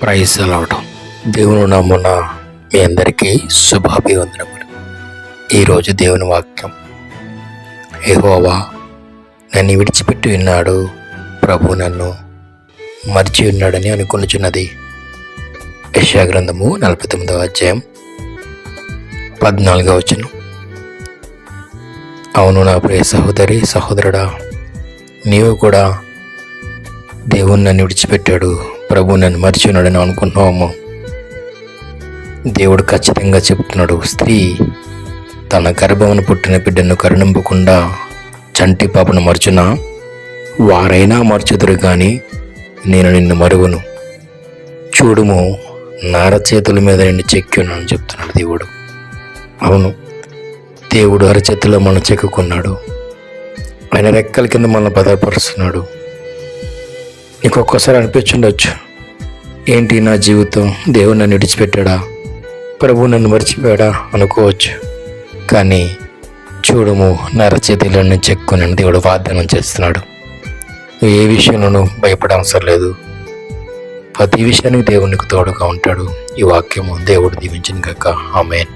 Praise అలవటం దేవుని నామమున మీ అందరికీ శుభాభివందనములు. ఈరోజు దేవుని వాక్యం, యెహోవా నన్ను విడిచిపెట్టి ఉన్నాడు, ప్రభు నన్ను మరిచి ఉన్నాడని అనుకొనుచున్నది. యెషయా గ్రంథము 49వ అధ్యాయం 14వ వచనం. అవును నా ప్రియ సహోదరి సహోదరుడా, నీవు కూడా దేవుని నన్ను విడిచిపెట్టాడు, ప్రభు నన్ను మరిచి ఉన్నాడని అనుకుంటున్నాము. దేవుడు ఖచ్చితంగా చెప్తున్నాడు, స్త్రీ తన గర్భమును పుట్టిన బిడ్డను కరుణింపకుండా చంటి పాపను మరచునా, వారైనా మరచుదురు కానీ నేను నిన్ను మరువను. చూడుము, నారచేతుల మీద నిన్ను చెక్కి ఉన్నాను చెప్తున్నాడు దేవుడు. అవును, దేవుడు అరచేతిలో మనం చెక్కుకున్నాడు. ఆయన రెక్కల కింద మనల్ని భద్రపరుస్తున్నాడు. నీకు ఒక్కోసారి అనిపించుండొచ్చు, ఏంటి నా జీవితం, దేవుడు నన్ను విడిచిపెట్టాడా, ప్రభు నన్ను మర్చిపోయాడా అనుకోవచ్చు. కానీ చూడము, నా అరచేతిలో నేను చెక్కున్నాను దేవుడు వాగ్దానం చేస్తున్నాడు. నువ్వు ఏ విషయంలోనూ భయపడవసరం లేదు. ప్రతి విషయానికి దేవునికి తోడుగా ఉంటాడు. ఈ వాక్యము దేవుడు దీవించిన గాక. ఆమేన్.